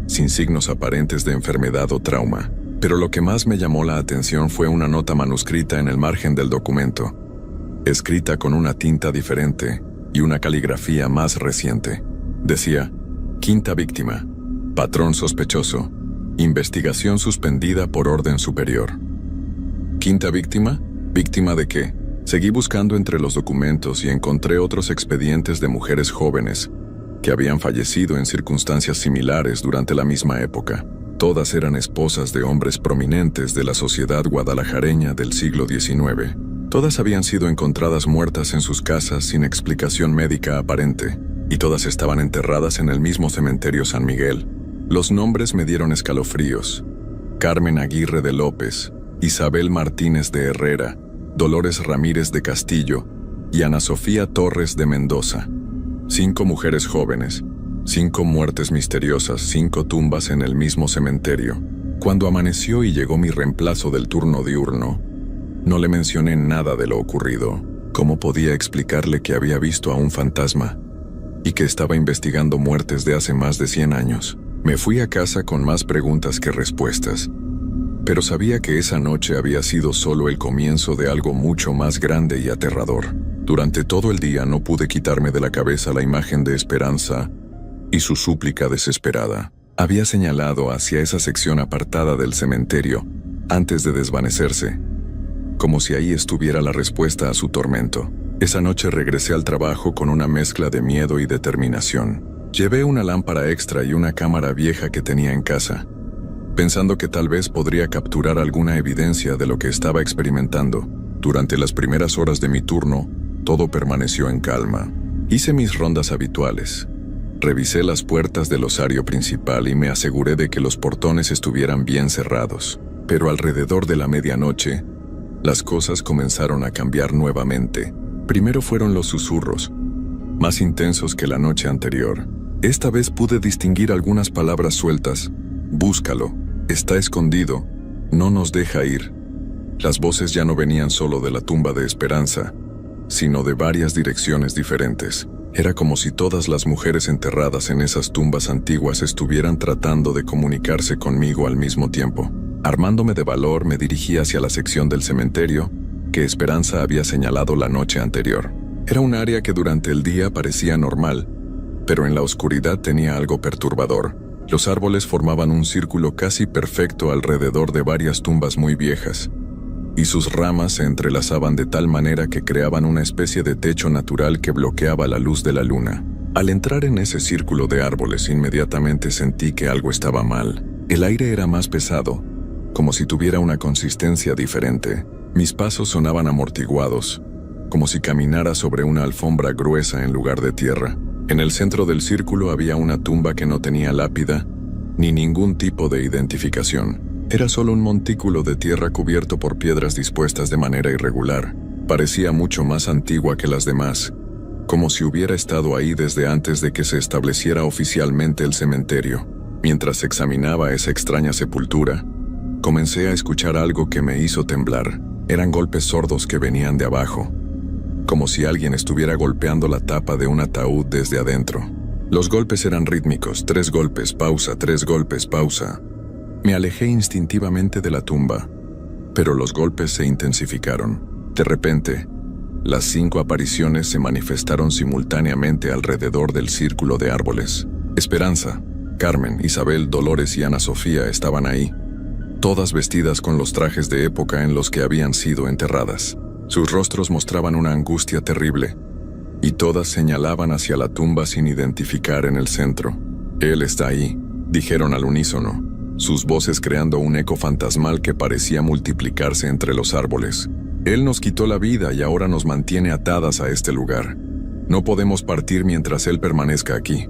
sin signos aparentes de enfermedad o trauma. Pero lo que más me llamó la atención fue una nota manuscrita en el margen del documento, escrita con una tinta diferente y una caligrafía más reciente. Decía: quinta víctima, patrón sospechoso, investigación suspendida por orden superior. ¿Quinta víctima? ¿Víctima de qué? Seguí buscando entre los documentos y encontré otros expedientes de mujeres jóvenes que habían fallecido en circunstancias similares durante la misma época. Todas eran esposas de hombres prominentes de la sociedad guadalajareña del siglo XIX. Todas habían sido encontradas muertas en sus casas sin explicación médica aparente, y todas estaban enterradas en el mismo cementerio San Miguel. Los nombres me dieron escalofríos: Carmen Aguirre de López, Isabel Martínez de Herrera, Dolores Ramírez de Castillo y Ana Sofía Torres de Mendoza. 5 mujeres jóvenes, 5 muertes misteriosas, 5 tumbas en el mismo cementerio. Cuando amaneció y llegó mi reemplazo del turno diurno, no le mencioné nada de lo ocurrido. ¿Cómo podía explicarle que había visto a un fantasma y que estaba investigando muertes de hace más de 100 años? Me fui a casa con más preguntas que respuestas, pero sabía que esa noche había sido solo el comienzo de algo mucho más grande y aterrador. Durante todo el día no pude quitarme de la cabeza la imagen de Esperanza y su súplica desesperada. Había señalado hacia esa sección apartada del cementerio antes de desvanecerse, como si ahí estuviera la respuesta a su tormento. Esa noche regresé al trabajo con una mezcla de miedo y determinación. Llevé una lámpara extra y una cámara vieja que tenía en casa, pensando que tal vez podría capturar alguna evidencia de lo que estaba experimentando. Durante las primeras horas de mi turno, todo permaneció en calma. Hice mis rondas habituales. Revisé las puertas del osario principal y me aseguré de que los portones estuvieran bien cerrados. Pero alrededor de la medianoche, las cosas comenzaron a cambiar nuevamente. Primero fueron los susurros, más intensos que la noche anterior. Esta vez pude distinguir algunas palabras sueltas: búscalo, está escondido, no nos deja ir. Las voces ya no venían solo de la tumba de Esperanza, sino de varias direcciones diferentes. Era como si todas las mujeres enterradas en esas tumbas antiguas estuvieran tratando de comunicarse conmigo al mismo tiempo. Armándome de valor, me dirigí hacia la sección del cementerio que Esperanza había señalado la noche anterior. Era un área que durante el día parecía normal, pero en la oscuridad tenía algo perturbador. Los árboles formaban un círculo casi perfecto alrededor de varias tumbas muy viejas, y sus ramas se entrelazaban de tal manera que creaban una especie de techo natural que bloqueaba la luz de la luna. Al entrar en ese círculo de árboles, inmediatamente sentí que algo estaba mal. El aire era más pesado, como si tuviera una consistencia diferente. Mis pasos sonaban amortiguados, como si caminara sobre una alfombra gruesa en lugar de tierra. En el centro del círculo había una tumba que no tenía lápida, ni ningún tipo de identificación. Era solo un montículo de tierra cubierto por piedras dispuestas de manera irregular. Parecía mucho más antigua que las demás, como si hubiera estado ahí desde antes de que se estableciera oficialmente el cementerio. Mientras examinaba esa extraña sepultura, comencé a escuchar algo que me hizo temblar. Eran golpes sordos que venían de abajo, como si alguien estuviera golpeando la tapa de un ataúd desde adentro. Los golpes eran rítmicos: 3 golpes, pausa, 3 golpes, pausa. Me alejé instintivamente de la tumba, pero los golpes se intensificaron. De repente, las 5 apariciones se manifestaron simultáneamente alrededor del círculo de árboles. Esperanza, Carmen, Isabel, Dolores y Ana Sofía estaban ahí, todas vestidas con los trajes de época en los que habían sido enterradas. Sus rostros mostraban una angustia terrible, y todas señalaban hacia la tumba sin identificar en el centro. «Él está ahí», dijeron al unísono, sus voces creando un eco fantasmal que parecía multiplicarse entre los árboles. «Él nos quitó la vida y ahora nos mantiene atadas a este lugar. No podemos partir mientras él permanezca aquí».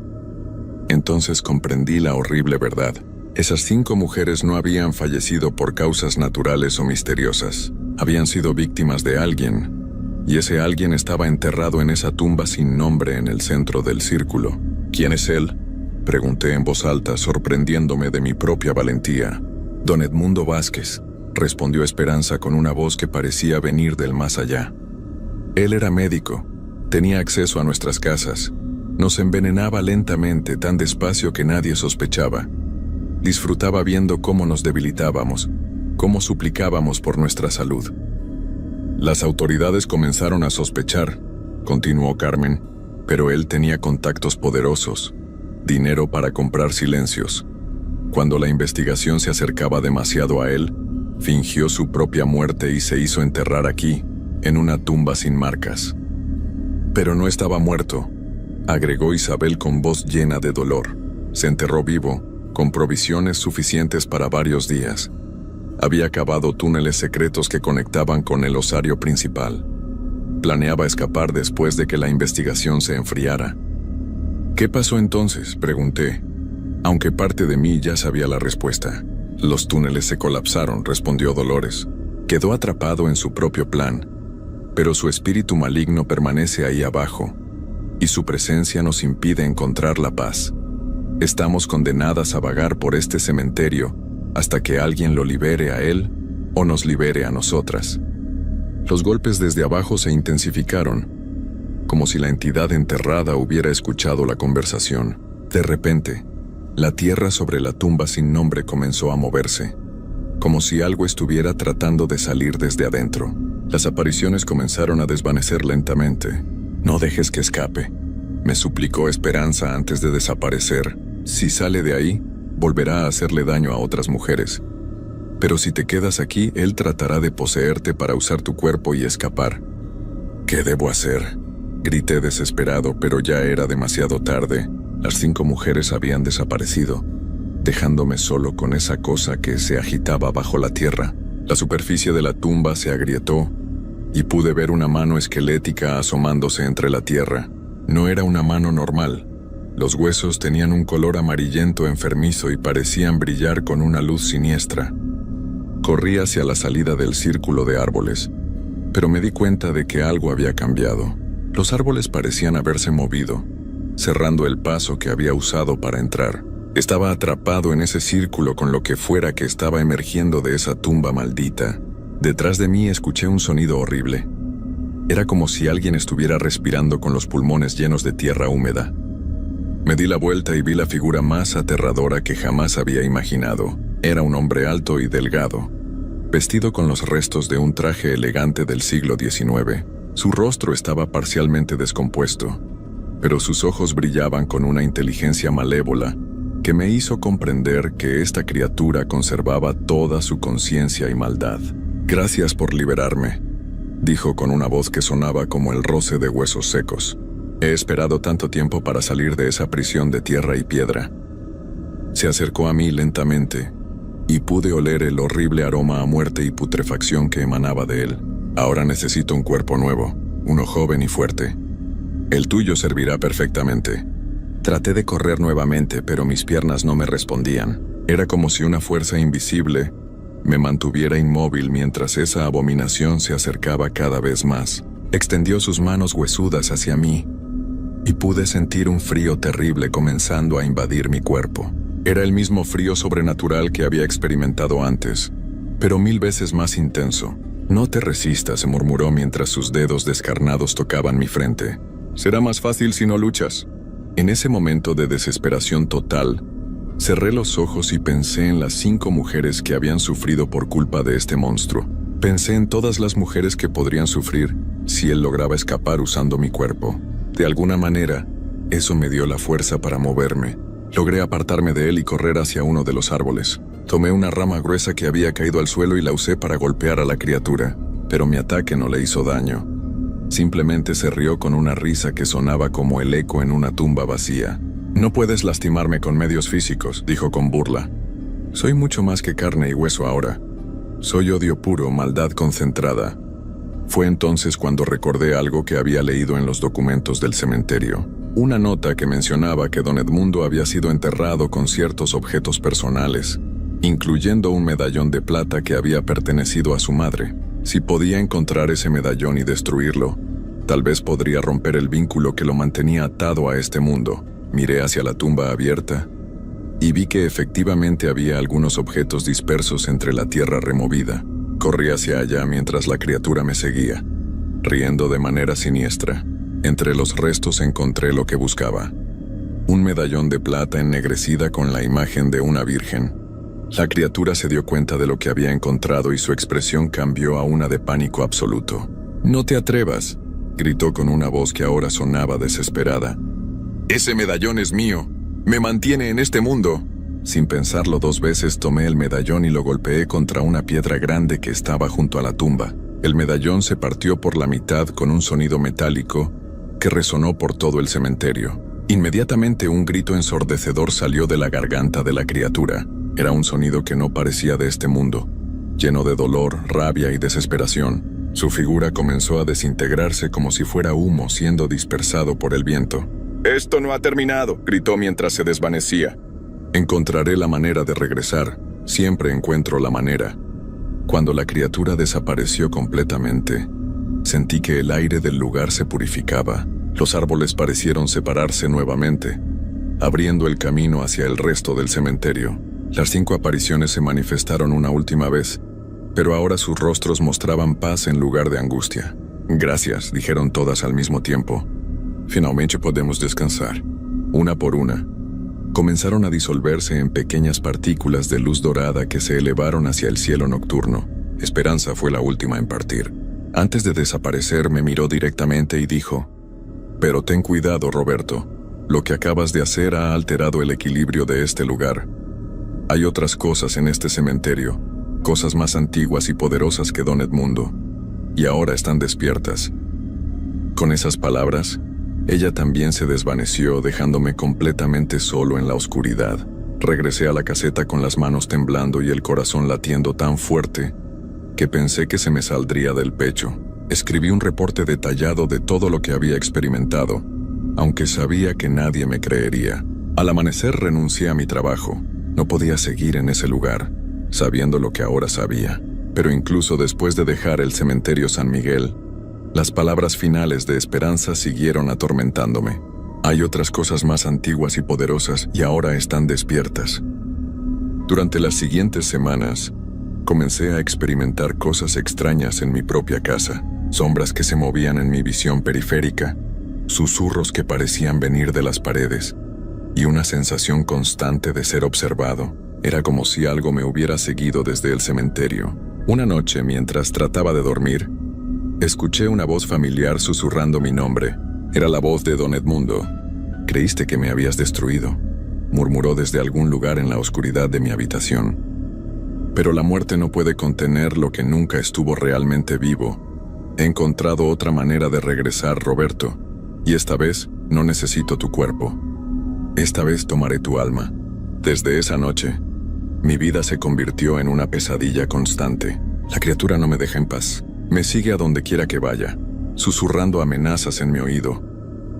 Entonces comprendí la horrible verdad. Esas 5 mujeres no habían fallecido por causas naturales o misteriosas. Habían sido víctimas de alguien y ese alguien estaba enterrado en esa tumba sin nombre en el centro del círculo. ¿Quién es él?, pregunté en voz alta, sorprendiéndome de mi propia valentía. Don Edmundo Vázquez, respondió Esperanza con una voz que parecía venir del más allá. Él era médico, tenía acceso a nuestras casas, nos envenenaba lentamente, tan despacio que nadie sospechaba. Disfrutaba viendo cómo nos debilitábamos, cómo suplicábamos por nuestra salud. Las autoridades comenzaron a sospechar, continuó Carmen, pero él tenía contactos poderosos, dinero para comprar silencios. Cuando la investigación se acercaba demasiado a él, fingió su propia muerte y se hizo enterrar aquí, en una tumba sin marcas. Pero no estaba muerto, agregó Isabel con voz llena de dolor. Se enterró vivo, con provisiones suficientes para varios días. Había cavado túneles secretos que conectaban con el osario principal. Planeaba escapar después de que la investigación se enfriara. ¿Qué pasó entonces?, pregunté, aunque parte de mí ya sabía la respuesta. Los túneles se colapsaron, respondió Dolores. Quedó atrapado en su propio plan, pero su espíritu maligno permanece ahí abajo, y su presencia nos impide encontrar la paz. Estamos condenadas a vagar por este cementerio hasta que alguien lo libere a él o nos libere a nosotras. Los golpes desde abajo se intensificaron, como si la entidad enterrada hubiera escuchado la conversación. De repente, la tierra sobre la tumba sin nombre comenzó a moverse, como si algo estuviera tratando de salir desde adentro. Las apariciones comenzaron a desvanecer lentamente. «No dejes que escape», me suplicó Esperanza antes de desaparecer. «Si sale de ahí, volverá a hacerle daño a otras mujeres. Pero si te quedas aquí, él tratará de poseerte para usar tu cuerpo y escapar». «¿Qué debo hacer?», grité desesperado, pero ya era demasiado tarde. Las 5 mujeres habían desaparecido, dejándome solo con esa cosa que se agitaba bajo la tierra. La superficie de la tumba se agrietó y pude ver una mano esquelética asomándose entre la tierra. No era una mano normal. Los huesos tenían un color amarillento enfermizo y parecían brillar con una luz siniestra. Corrí hacia la salida del círculo de árboles, pero me di cuenta de que algo había cambiado. Los árboles parecían haberse movido, cerrando el paso que había usado para entrar. Estaba atrapado en ese círculo con lo que fuera que estaba emergiendo de esa tumba maldita. Detrás de mí escuché un sonido horrible. Era como si alguien estuviera respirando con los pulmones llenos de tierra húmeda. Me di la vuelta y vi la figura más aterradora que jamás había imaginado. Era un hombre alto y delgado, vestido con los restos de un traje elegante del siglo XIX. Su rostro estaba parcialmente descompuesto, pero sus ojos brillaban con una inteligencia malévola que me hizo comprender que esta criatura conservaba toda su conciencia y maldad. «Gracias por liberarme», dijo con una voz que sonaba como el roce de huesos secos. «He esperado tanto tiempo para salir de esa prisión de tierra y piedra». Se acercó a mí lentamente, y pude oler el horrible aroma a muerte y putrefacción que emanaba de él. «Ahora necesito un cuerpo nuevo, uno joven y fuerte. El tuyo servirá perfectamente». Traté de correr nuevamente, pero mis piernas no me respondían. Era como si una fuerza invisible me mantuviera inmóvil mientras esa abominación se acercaba cada vez más. Extendió sus manos huesudas hacia mí, y pude sentir un frío terrible comenzando a invadir mi cuerpo. Era el mismo frío sobrenatural que había experimentado antes, pero 1000 veces más intenso. «No te resistas», se murmuró mientras sus dedos descarnados tocaban mi frente. «Será más fácil si no luchas». En ese momento de desesperación total, cerré los ojos y pensé en las 5 mujeres que habían sufrido por culpa de este monstruo. Pensé en todas las mujeres que podrían sufrir si él lograba escapar usando mi cuerpo. De alguna manera, eso me dio la fuerza para moverme. Logré apartarme de él y correr hacia uno de los árboles. Tomé una rama gruesa que había caído al suelo y la usé para golpear a la criatura, pero mi ataque no le hizo daño. Simplemente se rió con una risa que sonaba como el eco en una tumba vacía. «No puedes lastimarme con medios físicos», dijo con burla. «Soy mucho más que carne y hueso ahora. Soy odio puro, maldad concentrada». Fue entonces cuando recordé algo que había leído en los documentos del cementerio. Una nota que mencionaba que don Edmundo había sido enterrado con ciertos objetos personales, incluyendo un medallón de plata que había pertenecido a su madre. Si podía encontrar ese medallón y destruirlo, tal vez podría romper el vínculo que lo mantenía atado a este mundo. Miré hacia la tumba abierta y vi que efectivamente había algunos objetos dispersos entre la tierra removida. Corrí hacia allá mientras la criatura me seguía, riendo de manera siniestra. Entre los restos encontré lo que buscaba: un medallón de plata ennegrecida con la imagen de una virgen. La criatura se dio cuenta de lo que había encontrado y su expresión cambió a una de pánico absoluto. «¡No te atrevas!», gritó con una voz que ahora sonaba desesperada. «¡Ese medallón es mío! ¡Me mantiene en este mundo!». Sin pensarlo 2 veces tomé el medallón y lo golpeé contra una piedra grande que estaba junto a la tumba. El medallón se partió por la mitad con un sonido metálico que resonó por todo el cementerio. Inmediatamente un grito ensordecedor salió de la garganta de la criatura. Era un sonido que no parecía de este mundo, lleno de dolor, rabia y desesperación. Su figura comenzó a desintegrarse como si fuera humo siendo dispersado por el viento. «¡Esto no ha terminado!», gritó mientras se desvanecía. «Encontraré la manera de regresar. Siempre encuentro la manera». Cuando la criatura desapareció completamente, sentí que el aire del lugar se purificaba. Los árboles parecieron separarse nuevamente, abriendo el camino hacia el resto del cementerio. Las 5 apariciones se manifestaron una última vez, pero ahora sus rostros mostraban paz en lugar de angustia. «Gracias», dijeron todas al mismo tiempo. «Finalmente podemos descansar». Una por una, comenzaron a disolverse en pequeñas partículas de luz dorada que se elevaron hacia el cielo nocturno. Esperanza fue la última en partir. Antes de desaparecer me miró directamente y dijo: «Pero ten cuidado, Roberto. Lo que acabas de hacer ha alterado el equilibrio de este lugar. Hay otras cosas en este cementerio, cosas más antiguas y poderosas que Don Edmundo, y ahora están despiertas». Con esas palabras, ella también se desvaneció, dejándome completamente solo en la oscuridad. Regresé a la caseta con las manos temblando y el corazón latiendo tan fuerte que pensé que se me saldría del pecho. Escribí un reporte detallado de todo lo que había experimentado, aunque sabía que nadie me creería. Al amanecer renuncié a mi trabajo. No podía seguir en ese lugar, sabiendo lo que ahora sabía. Pero incluso después de dejar el cementerio San Miguel, las palabras finales de Esperanza siguieron atormentándome. Hay otras cosas más antiguas y poderosas y ahora están despiertas. Durante las siguientes semanas, comencé a experimentar cosas extrañas en mi propia casa. Sombras que se movían en mi visión periférica, susurros que parecían venir de las paredes, y una sensación constante de ser observado. Era como si algo me hubiera seguido desde el cementerio. Una noche, mientras trataba de dormir, escuché una voz familiar susurrando mi nombre. Era la voz de Don Edmundo. «Creíste que me habías destruido», murmuró desde algún lugar en la oscuridad de mi habitación. «Pero la muerte no puede contener lo que nunca estuvo realmente vivo. He encontrado otra manera de regresar, Roberto, y esta vez no necesito tu cuerpo. Esta vez tomaré tu alma». Desde esa noche, mi vida se convirtió en una pesadilla constante. La criatura no me deja en paz. Me sigue a donde quiera que vaya, susurrando amenazas en mi oído,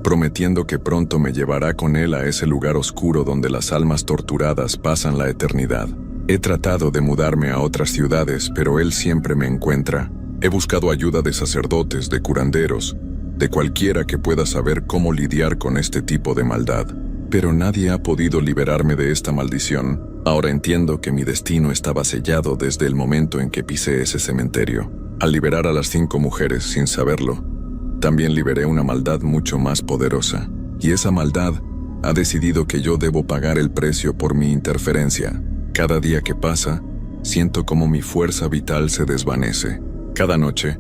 prometiendo que pronto me llevará con él a ese lugar oscuro donde las almas torturadas pasan la eternidad. He tratado de mudarme a otras ciudades, pero él siempre me encuentra. He buscado ayuda de sacerdotes, de curanderos, de cualquiera que pueda saber cómo lidiar con este tipo de maldad. Pero nadie ha podido liberarme de esta maldición. Ahora entiendo que mi destino estaba sellado desde el momento en que pisé ese cementerio. Al liberar a las 5 mujeres sin saberlo, también liberé una maldad mucho más poderosa. Y esa maldad ha decidido que yo debo pagar el precio por mi interferencia. Cada día que pasa, siento como mi fuerza vital se desvanece. Cada noche,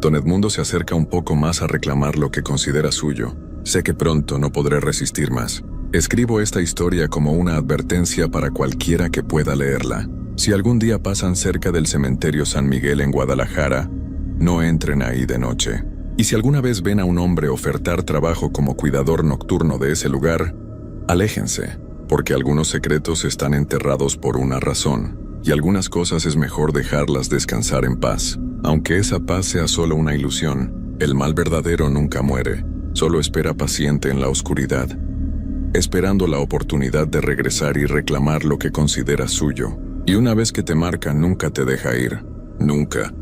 Don Edmundo se acerca un poco más a reclamar lo que considera suyo. Sé que pronto no podré resistir más. Escribo esta historia como una advertencia para cualquiera que pueda leerla. Si algún día pasan cerca del cementerio San Miguel en Guadalajara, no entren ahí de noche. Y si alguna vez ven a un hombre ofertar trabajo como cuidador nocturno de ese lugar, aléjense, porque algunos secretos están enterrados por una razón, y algunas cosas es mejor dejarlas descansar en paz. Aunque esa paz sea solo una ilusión, el mal verdadero nunca muere, solo espera paciente en la oscuridad, esperando la oportunidad de regresar y reclamar lo que considera suyo. Y una vez que te marca, nunca te deja ir. Nunca.